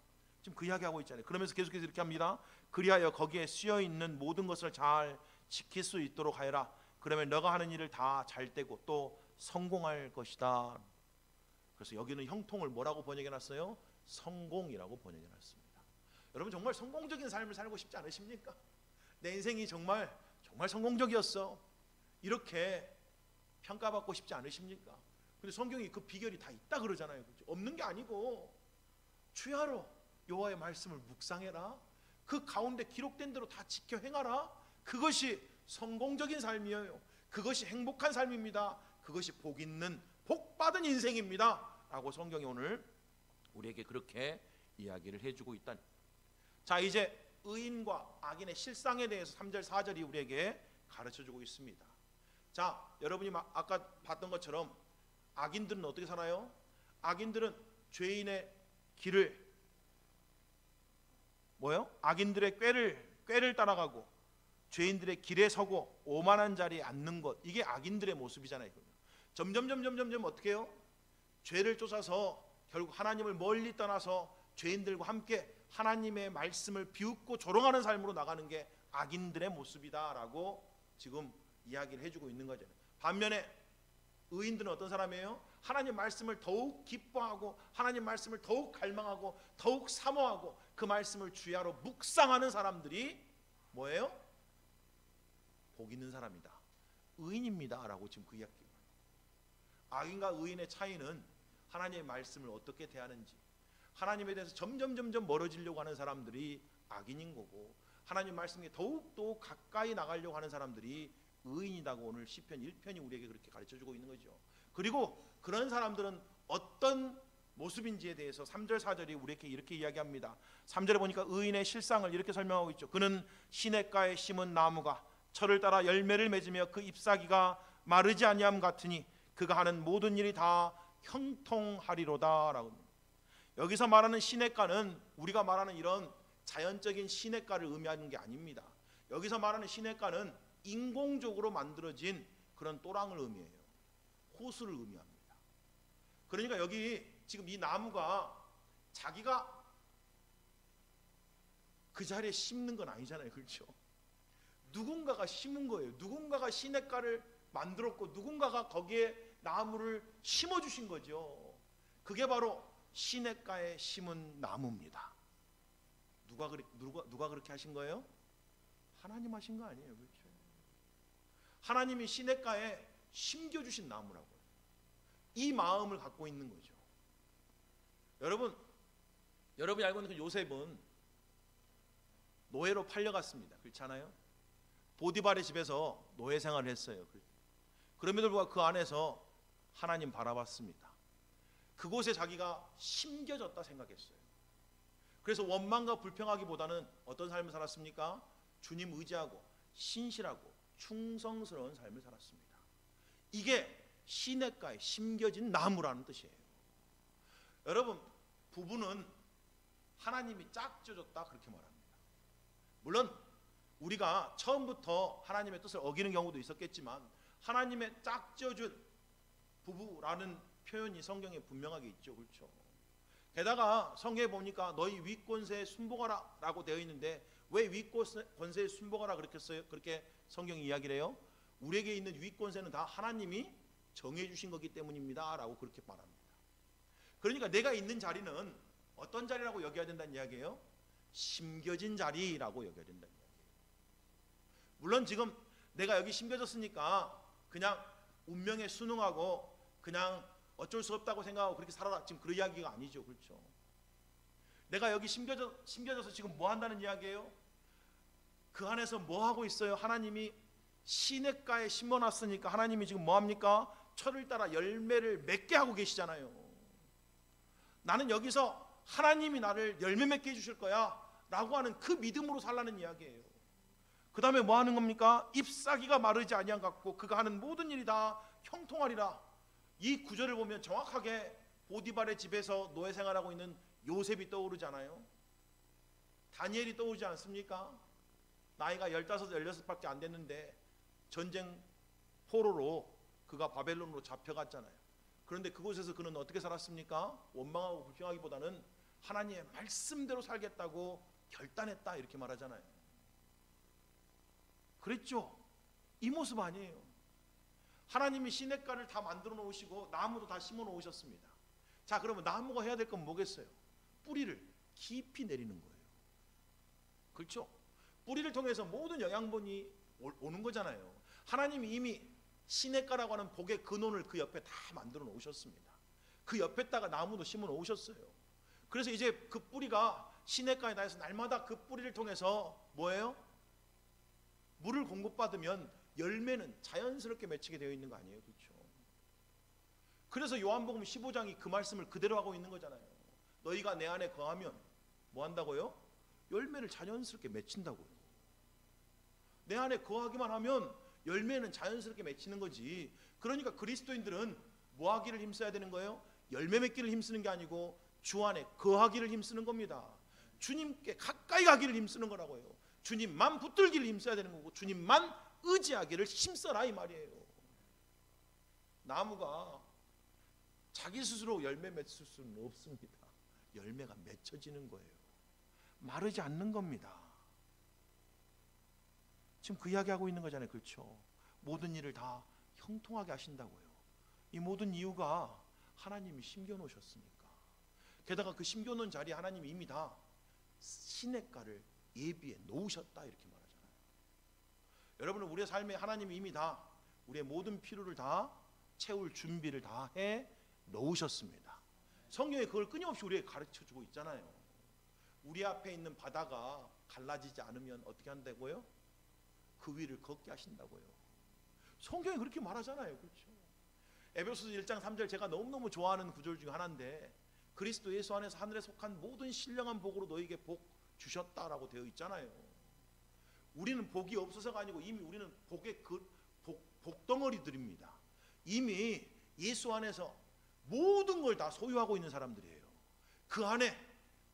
지금 그 이야기하고 있잖아요. 그러면서 계속해서 이렇게 합니다. 그리하여 거기에 쓰여 있는 모든 것을 잘 지킬 수 있도록 하여라. 그러면 너가 하는 일을 다 잘 되고 또 성공할 것이다. 그래서 여기는 형통을 뭐라고 번역해 놨어요? 성공이라고 번역해 놨습니다. 여러분 정말 성공적인 삶을 살고 싶지 않으십니까? 내 인생이 정말 성공적이었어. 이렇게 평가받고 싶지 않으십니까? 근데 성경이 그 비결이 다 있다 그러잖아요. 그렇죠? 없는 게 아니고 주야로 여호와의 말씀을 묵상해라. 그 가운데 기록된 대로 다 지켜 행하라. 그것이 성공적인 삶이에요. 그것이 행복한 삶입니다. 그것이 복 있는 복 받은 인생입니다. 라고 성경이 오늘 우리에게 그렇게 이야기를 해주고 있다. 자, 이제 의인과 악인의 실상에 대해서 3절 4절이 우리에게 가르쳐주고 있습니다. 자, 여러분이 아까 봤던 것처럼 악인들은 어떻게 살아요? 악인들은 죄인의 길을 악인들의 꾀를 따라가고 죄인들의 길에 서고 오만한 자리에 앉는 것, 이게 악인들의 모습이잖아요. 점점 어떻게 해요? 죄를 쫓아서 결국 하나님을 멀리 떠나서 죄인들과 함께 하나님의 말씀을 비웃고 조롱하는 삶으로 나가는 게 악인들의 모습이다라고 지금 이야기를 해주고 있는 거죠. 반면에 의인들은 어떤 사람이에요? 하나님 말씀을 더욱 기뻐하고 하나님 말씀을 더욱 갈망하고 더욱 사모하고 그 말씀을 주야로 묵상하는 사람들이 뭐예요? 복 있는 사람이다, 의인입니다 라고 지금 그 이야기입니다. 악인과 의인의 차이는 하나님의 말씀을 어떻게 대하는지, 하나님에 대해서 점점 멀어지려고 하는 사람들이 악인인 거고 하나님 말씀에 더욱더 가까이 나가려고 하는 사람들이 의인이라고 오늘 시편 1편이 우리에게 그렇게 가르쳐주고 있는 거죠. 그리고 그런 사람들은 어떤 모습인지에 대해서 3절 4절이 우리에게 이렇게 이야기합니다. 3절에 보니까 의인의 실상을 이렇게 설명하고 있죠. 그는 시냇가에 심은 나무가 철을 따라 열매를 맺으며 그 잎사귀가 마르지 아니함 같으니 그가 하는 모든 일이 다 형통하리로다라고. 여기서 말하는 시냇가는 우리가 말하는 이런 자연적인 시냇가를 의미하는 게 아닙니다. 여기서 말하는 시냇가는 인공적으로 만들어진 그런 또랑을 의미해요. 호수를 의미합니다. 그러니까 여기 지금 이 나무가 자기가 그 자리에 심는 건 아니잖아요. 그렇죠? 누군가가 심은 거예요. 누군가가 시냇가를 만들었고 누군가가 거기에 나무를 심어주신 거죠. 그게 바로 시냇가에 심은 나무입니다. 누가 그렇게 하신 거예요? 하나님 하신 거 아니에요. 그렇죠? 하나님이 시냇가에 심겨주신 나무라고요. 이 마음을 갖고 있는 거죠. 여러분이 알고 있는 그 요셉은 노예로 팔려갔습니다. 그렇잖아요? 보디발의 집에서 노예 생활을 했어요. 그럼에도 불구하고 그 안에서 하나님 바라봤습니다. 그곳에 자기가 심겨졌다 생각했어요. 그래서 원망과 불평하기보다는 어떤 삶을 살았습니까? 주님 의지하고 신실하고 충성스러운 삶을 살았습니다. 이게 시냇가에 심겨진 나무라는 뜻이에요. 여러분, 부부는 하나님이 짝져줬다 그렇게 말합니다. 물론 우리가 처음부터 하나님의 뜻을 어기는 경우도 있었겠지만 하나님의 짝져준 부부라는 표현이 성경에 분명하게 있죠. 그렇죠? 게다가 성경에 보니까 너희 윗권세에 순복하라 라고 되어 있는데 왜 윗권세에 순복하라 그렇게 성경이 이야기를 해요? 우리에게 있는 윗권세는 다 하나님이 정해주신 거기 때문입니다 라고 그렇게 말합니다. 그러니까 내가 있는 자리는 어떤 자리라고 여겨야 된다는 이야기예요? 심겨진 자리라고 여겨야 된다는 이야기예요. 물론 지금 내가 여기 심겨졌으니까 그냥 운명에 순응하고 그냥 어쩔 수 없다고 생각하고 그렇게 살아라, 지금 그런 이야기가 아니죠. 그렇죠? 내가 여기 심겨져서 지금 뭐 한다는 이야기예요? 그 안에서 뭐 하고 있어요? 하나님이 시냇가에 심어놨으니까 하나님이 지금 뭐 합니까? 철을 따라 열매를 맺게 하고 계시잖아요. 나는 여기서 하나님이 나를 열매 맺게 해주실 거야 라고 하는 그 믿음으로 살라는 이야기예요. 그 다음에 뭐 하는 겁니까? 잎사귀가 마르지 아니한 같고 그가 하는 모든 일이 다 형통하리라. 이 구절을 보면 정확하게 보디발의 집에서 노예 생활하고 있는 요셉이 떠오르잖아요. 다니엘이 떠오르지 않습니까? 나이가 15, 16밖에 안 됐는데 전쟁 포로로 그가 바벨론으로 잡혀갔잖아요. 그런데 그곳에서 그는 어떻게 살았습니까? 원망하고 불평하기보다는 하나님의 말씀대로 살겠다고 결단했다, 이렇게 말하잖아요. 그랬죠? 이 모습 아니에요. 하나님이 시냇가를 다 만들어 놓으시고 나무도 다 심어 놓으셨습니다. 자, 그러면 나무가 해야 될 건 뭐겠어요? 뿌리를 깊이 내리는 거예요. 그렇죠? 뿌리를 통해서 모든 영양분이 오는 거잖아요. 하나님이 이미 시냇가라고 하는 복의 근원을 그 옆에 다 만들어 놓으셨습니다. 그 옆에다가 나무도 심어 놓으셨어요. 그래서 이제 그 뿌리가 시냇가에 닿아서 날마다 그 뿌리를 통해서 뭐예요? 물을 공급받으면 열매는 자연스럽게 맺히게 되어 있는 거 아니에요? 그렇죠? 그래서 요한복음 15장이 그 말씀을 그대로 하고 있는 거잖아요. 너희가 내 안에 거하면 뭐 한다고요? 열매를 자연스럽게 맺힌다고요. 내 안에 거하기만 하면 열매는 자연스럽게 맺히는 거지. 그러니까 그리스도인들은 뭐 하기를 힘써야 되는 거예요? 열매 맺기를 힘쓰는 게 아니고 주 안에 거하기를 힘쓰는 겁니다. 주님께 가까이 가기를 힘쓰는 거라고요. 주님만 붙들기를 힘써야 되는 거고 주님만 의지하기를 힘써라, 이 말이에요. 나무가 자기 스스로 열매 맺을 수는 없습니다. 열매가 맺혀지는 거예요. 마르지 않는 겁니다. 지금 그 이야기하고 있는 거잖아요. 그렇죠? 모든 일을 다 형통하게 하신다고요. 이 모든 이유가 하나님이 심겨놓으셨으니까. 게다가 그 심겨놓은 자리에 하나님이 이미 다 시냇가를 예비해 놓으셨다, 이렇게 말하잖아요. 여러분은 우리의 삶에 하나님이 이미 다 우리의 모든 필요를 다 채울 준비를 다 해 놓으셨습니다. 성경에 그걸 끊임없이 우리에게 가르쳐주고 있잖아요. 우리 앞에 있는 바다가 갈라지지 않으면 어떻게 한다고요? 그 위를 걷게 하신다고요. 성경이 그렇게 말하잖아요. 그렇죠? 에베소서 1장 3절 제가 너무너무 좋아하는 구절 중에 하나인데 그리스도 예수 안에서 하늘에 속한 모든 신령한 복으로 너에게 복 주셨다라고 되어 있잖아요. 우리는 복이 없어서가 아니고 이미 우리는 복의 복덩어리들입니다. 이미 예수 안에서 모든 걸 다 소유하고 있는 사람들이에요. 그 안에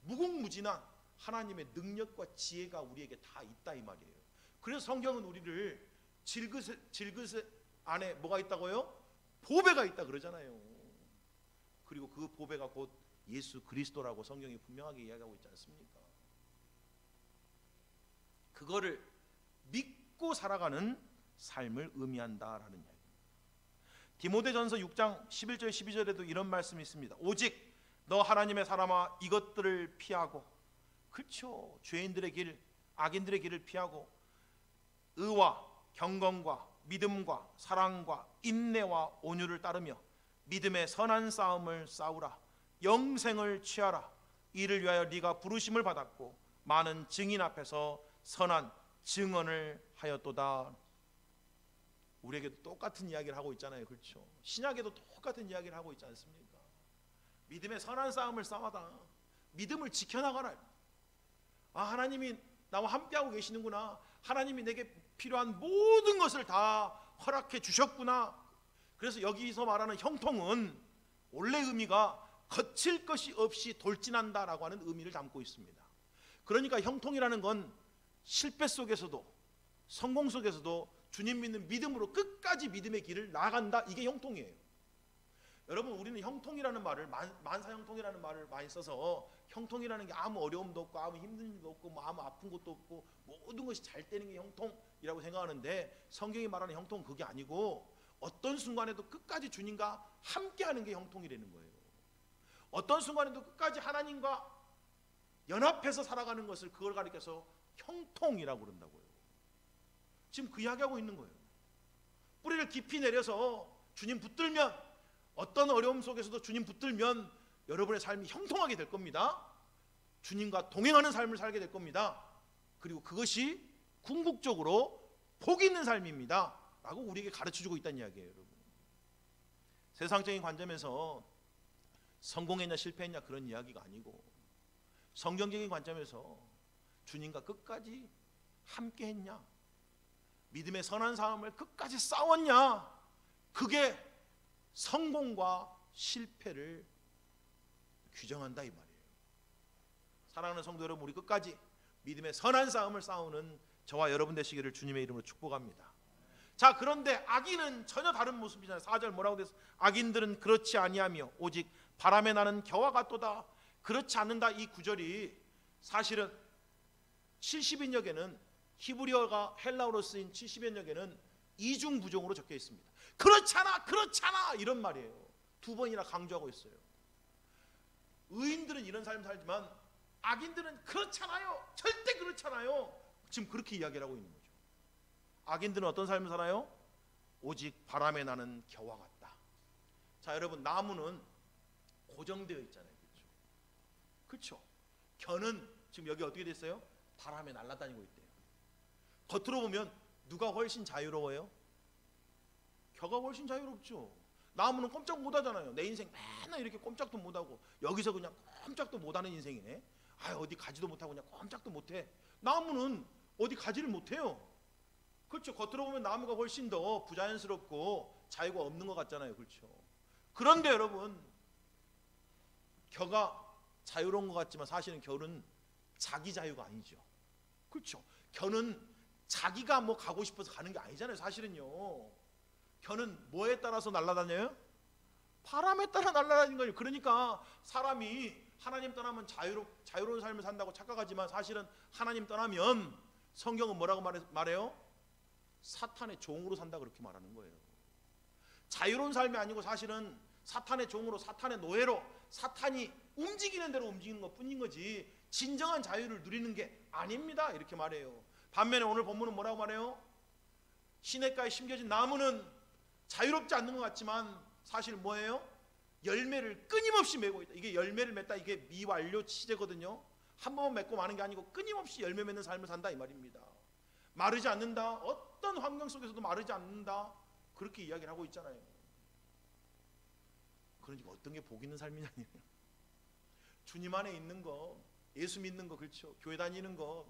무궁무진한 하나님의 능력과 지혜가 우리에게 다 있다, 이 말이에요. 그래서 성경은 우리를 질그릇 안에 뭐가 있다고요? 보배가 있다 그러잖아요. 그리고 그 보배가 곧 예수 그리스도라고 성경이 분명하게 이야기하고 있지 않습니까? 그거를 믿고 살아가는 삶을 의미한다라는 이야기입니다. 디모데전서 6장 11절 12절에도 이런 말씀이 있습니다. 오직 너 하나님의 사람아 이것들을 피하고, 그렇죠, 죄인들의 길, 악인들의 길을 피하고 의와 경건과 믿음과 사랑과 인내와 온유를 따르며 믿음의 선한 싸움을 싸우라. 영생을 취하라. 이를 위하여 네가 부르심을 받았고 많은 증인 앞에서 선한 증언을 하였도다. 우리에게도 똑같은 이야기를 하고 있잖아요. 그렇죠? 신약에도 똑같은 이야기를 하고 있지 않습니까? 믿음의 선한 싸움을 싸워라. 믿음을 지켜나가라. 아, 하나님이 나와 함께하고 계시는구나. 하나님이 내게 필요한 모든 것을 다 허락해 주셨구나. 그래서 여기서 말하는 형통은 원래 의미가 거칠 것이 없이 돌진한다라고 하는 의미를 담고 있습니다. 그러니까 형통이라는 건 실패 속에서도 성공 속에서도 주님 믿는 믿음으로 끝까지 믿음의 길을 나아간다. 이게 형통이에요. 여러분, 우리는 형통이라는 말을 만사형통이라는 말을 많이 써서 형통이라는 게 아무 어려움도 없고 아무 힘든 일도 없고 뭐 아무 아픈 것도 없고 모든 것이 잘 되는 게 형통이라고 생각하는데 성경이 말하는 형통은 그게 아니고 어떤 순간에도 끝까지 주님과 함께하는 게 형통이라는 거예요. 어떤 순간에도 끝까지 하나님과 연합해서 살아가는 것을 그걸 가리켜서 형통이라고 그런다고요. 지금 그 이야기하고 있는 거예요. 뿌리를 깊이 내려서 주님 붙들면 어떤 어려움 속에서도 주님 붙들면 여러분의 삶이 형통하게 될 겁니다. 주님과 동행하는 삶을 살게 될 겁니다. 그리고 그것이 궁극적으로 복 있는 삶입니다 라고 우리에게 가르쳐주고 있다는 이야기예요. 여러분, 세상적인 관점에서 성공했냐 실패했냐 그런 이야기가 아니고 성경적인 관점에서 주님과 끝까지 함께했냐, 믿음의 선한 싸움을 끝까지 싸웠냐, 그게 성공과 실패를 규정한다 이 말이에요. 사랑하는 성도 여러분, 우리 끝까지 믿음의 선한 싸움을 싸우는 저와 여러분 되시기를 주님의 이름으로 축복합니다. 자, 그런데 악인은 전혀 다른 모습이잖아요. 4절 뭐라고 됐어? 악인들은 그렇지 아니하며 오직 바람에 나는 겨와 같도다. 그렇지 않는다, 이 구절이 사실은 70인역에는 히브리어가 헬라어로 쓰인 70인역에는 이중부정으로 적혀 있습니다. 그렇잖아 그렇잖아 이런 말이에요. 두 번이나 강조하고 있어요. 의인들은 이런 삶을 살지만 악인들은 그렇잖아요, 절대 그렇잖아요, 지금 그렇게 이야기를 하고 있는 거죠. 악인들은 어떤 삶을 살아요? 오직 바람에 나는 겨와 같다. 자, 여러분, 나무는 고정되어 있잖아요. 그렇죠? 겨는 지금 여기 어떻게 됐어요? 바람에 날아다니고 있대요. 겉으로 보면 누가 훨씬 자유로워요? 겨가 훨씬 자유롭죠. 나무는 꼼짝 못 하잖아요. 내 인생 맨날 이렇게 꼼짝도 못 하고 여기서 그냥 꼼짝도 못 하는 인생이네. 어디 가지도 못하고 그냥 꼼짝도 못 해. 나무는 어디 가지를 못 해요. 그렇죠? 겉으로 보면 나무가 훨씬 더 부자연스럽고 자유가 없는 것 같잖아요. 그렇죠? 그런데 여러분, 겨가 자유로운 것 같지만 사실은 겨는 자기 자유가 아니죠. 그렇죠? 겨는 자기가 뭐 가고 싶어서 가는 게 아니잖아요. 사실은요. 겨는 뭐에 따라서 날아다녀요? 바람에 따라 날아다니는 거예요. 그러니까 사람이 하나님 떠나면 자유로운 삶을 산다고 착각하지만 사실은 하나님 떠나면 성경은 뭐라고 말해요? 사탄의 종으로 산다, 그렇게 말하는 거예요. 자유로운 삶이 아니고 사실은 사탄의 종으로, 사탄의 노예로, 사탄이 움직이는 대로 움직이는 것 뿐인 거지 진정한 자유를 누리는 게 아닙니다, 이렇게 말해요. 반면에 오늘 본문은 뭐라고 말해요? 시냇가에 심겨진 나무는 자유롭지 않는 것 같지만 사실 뭐예요? 열매를 끊임없이 맺고 있다. 이게 열매를 맺다, 이게 미완료 시제거든요. 한 번만 맺고 마는 게 아니고 끊임없이 열매 맺는 삶을 산다 이 말입니다. 마르지 않는다, 어떤 환경 속에서도 마르지 않는다, 그렇게 이야기를 하고 있잖아요. 그러니까 어떤 게 복 있는 삶이냐, 주님 안에 있는 거, 예수 믿는 거, 그렇죠? 교회 다니는 거,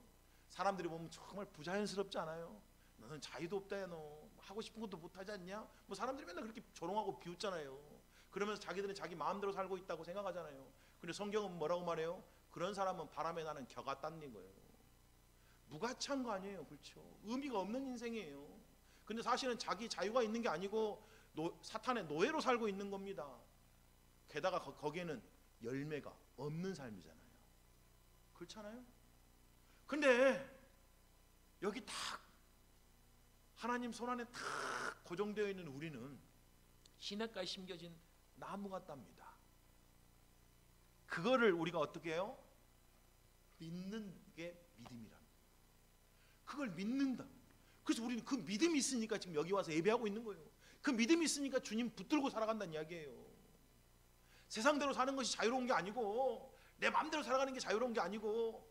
사람들이 보면 정말 부자연스럽지 않아요? 너는 자유도 없다, 너 하고 싶은 것도 못하지 않냐? 뭐 사람들이 맨날 그렇게 조롱하고 비웃잖아요. 그러면서 자기들은 자기 마음대로 살고 있다고 생각하잖아요. 근데 성경은 뭐라고 말해요? 그런 사람은 바람에 나는 겨 같다는 거예요. 무가치한 거 아니에요, 그렇죠? 의미가 없는 인생이에요. 근데 사실은 자기 자유가 있는 게 아니고 사탄의 노예로 살고 있는 겁니다. 게다가 거기에는 열매가 없는 삶이잖아요. 그렇잖아요? 근데 여기 딱 하나님 손안에 딱 고정되어 있는 우리는 시냇가에 심겨진 나무 같답니다. 그거를 우리가 어떻게 해요? 믿는 게 믿음이랍니다. 그걸 믿는다. 그래서 우리는 그 믿음이 있으니까 지금 여기 와서 예배하고 있는 거예요. 그 믿음이 있으니까 주님 붙들고 살아간다는 이야기예요. 세상대로 사는 것이 자유로운 게 아니고, 내 마음대로 살아가는 게 자유로운 게 아니고,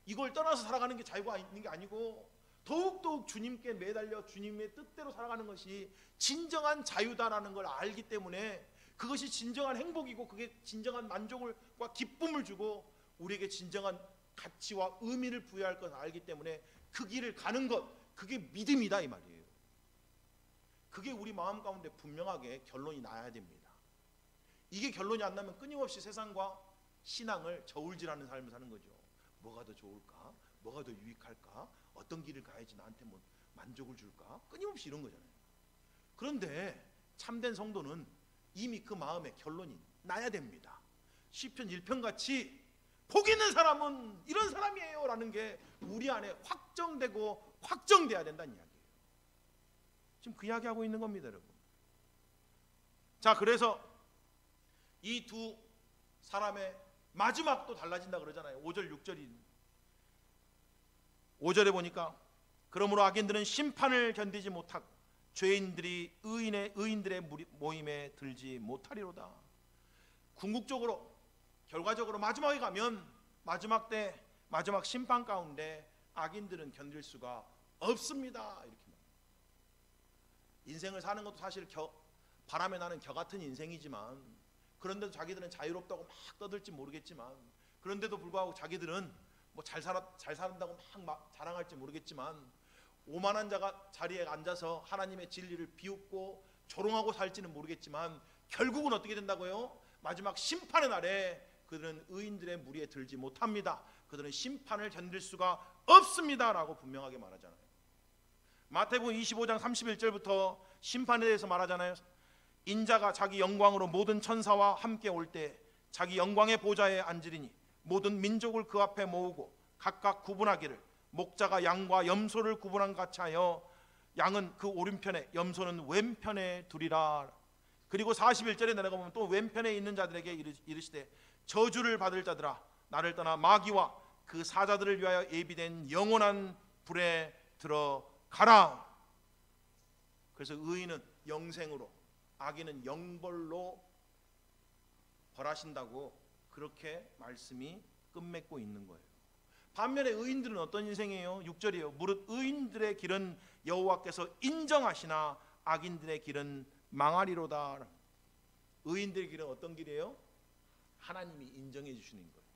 이걸 떠나서 살아가는 게 자유가 있는 게 아니고, 더욱더욱 주님께 매달려 주님의 뜻대로 살아가는 것이 진정한 자유다라는 걸 알기 때문에 그것이 진정한 행복이고, 그게 진정한 만족과 기쁨을 주고 우리에게 진정한 가치와 의미를 부여할 것을 알기 때문에 그 길을 가는 것, 그게 믿음이다 이 말이에요. 그게 우리 마음 가운데 분명하게 결론이 나야 됩니다. 이게 결론이 안 나면 끊임없이 세상과 신앙을 저울질하는 삶을 사는 거죠. 뭐가 더 좋을까? 뭐가 더 유익할까? 어떤 길을 가야지 나한테 뭐 만족을 줄까? 끊임없이 이런 거잖아요. 그런데 참된 성도는 이미 그 마음에 결론이 나야 됩니다. 시편 1편 같이 복 있는 사람은 이런 사람이에요 라는 게 우리 안에 확정되고 확정돼야 된다는 이야기예요. 지금 그 이야기하고 있는 겁니다, 여러분. 자, 그래서 이 두 사람의 마지막도 달라진다 그러잖아요. 5절 6절이 5절에 보니까 그러므로 악인들은 심판을 견디지 못하고 죄인들이 의인들의 모임에 들지 못하리로다. 궁극적으로 결과적으로 마지막에 가면 마지막 심판 가운데 악인들은 견딜 수가 없습니다. 이렇게 말합니다. 인생을 사는 것도 사실 바람에 나는 겨 같은 인생이지만, 그런데도 자기들은 자유롭다고 막 떠들지 모르겠지만, 그런데도 불구하고 자기들은 뭐 잘 산다고 막 자랑할지 모르겠지만, 오만한 자가 자리에 앉아서 하나님의 진리를 비웃고 조롱하고 살지는 모르겠지만, 결국은 어떻게 된다고요? 마지막 심판의 날에 그들은 의인들의 무리에 들지 못합니다. 그들은 심판을 견딜 수가 없습니다 라고 분명하게 말하잖아요. 마태복음 25장 31절부터 심판에 대해서 말하잖아요. 인자가 자기 영광으로 모든 천사와 함께 올 때 자기 영광의 보좌에 앉으리니 모든 민족을 그 앞에 모으고 각각 구분하기를 목자가 양과 염소를 구분한 같이 하여 양은 그 오른편에 염소는 왼편에 두리라. 그리고 41절에 내려가 보면 또 왼편에 있는 자들에게 이르시되 저주를 받을 자들아 나를 떠나 마귀와 그 사자들을 위하여 예비된 영원한 불에 들어가라. 그래서 의인은 영생으로, 악인은 영벌로 벌하신다고 그렇게 말씀이 끝맺고 있는 거예요. 반면에 의인들은 어떤 인생이에요? 6절이에요. 무릇 의인들의 길은 여호와께서 인정하시나 악인들의 길은 망하리로다. 의인들의 길은 어떤 길이에요? 하나님이 인정해 주시는 거예요.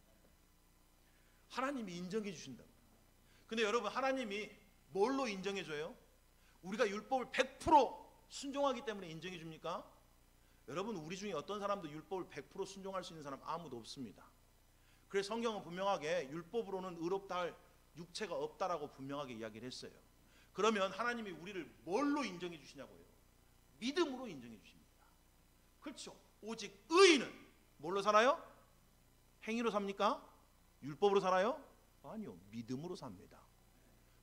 하나님이 인정해 주신다고. 근데 여러분, 하나님이 뭘로 인정해 줘요? 우리가 율법을 100% 순종하기 때문에 인정해 줍니까? 여러분, 우리 중에 어떤 사람도 율법을 100% 순종할 수 있는 사람 아무도 없습니다. 그래서 성경은 분명하게 율법으로는 의롭다 할 육체가 없다라고 분명하게 이야기를 했어요. 그러면 하나님이 우리를 뭘로 인정해 주시냐고요? 믿음으로 인정해 주십니다. 그렇죠. 오직 의인은 뭘로 살아요? 행위로 삽니까? 율법으로 살아요? 아니요, 믿음으로 삽니다.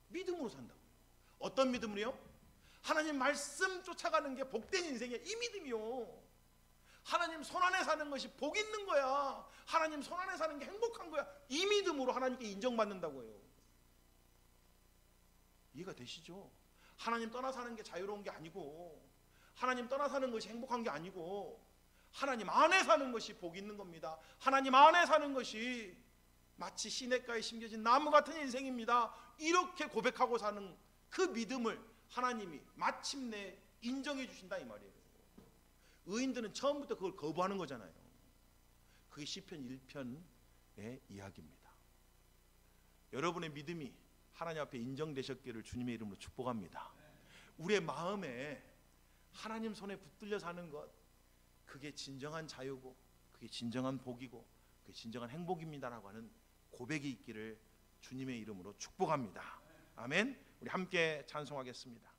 믿음으로 산다고요. 어떤 믿음으로요? 하나님 말씀 쫓아가는 게 복된 인생이야. 이 믿음이요. 하나님 손 안에 사는 것이 복 있는 거야. 하나님 손 안에 사는 게 행복한 거야. 이 믿음으로 하나님께 인정받는다고요. 이해가 되시죠? 하나님 떠나 사는 게 자유로운 게 아니고, 하나님 떠나 사는 것이 행복한 게 아니고, 하나님 안에 사는 것이 복 있는 겁니다. 하나님 안에 사는 것이 마치 시냇가에 심겨진 나무 같은 인생입니다. 이렇게 고백하고 사는 그 믿음을 하나님이 마침내 인정해 주신다 이 말이에요. 의인들은 처음부터 그걸 거부하는 거잖아요. 그게 시편 1편의 이야기입니다. 여러분의 믿음이 하나님 앞에 인정되셨기를 주님의 이름으로 축복합니다. 우리의 마음에 하나님 손에 붙들려 사는 것, 그게 진정한 자유고, 그게 진정한 복이고, 그게 진정한 행복입니다라고 하는 고백이 있기를 주님의 이름으로 축복합니다. 아멘. 우리 함께 찬송하겠습니다.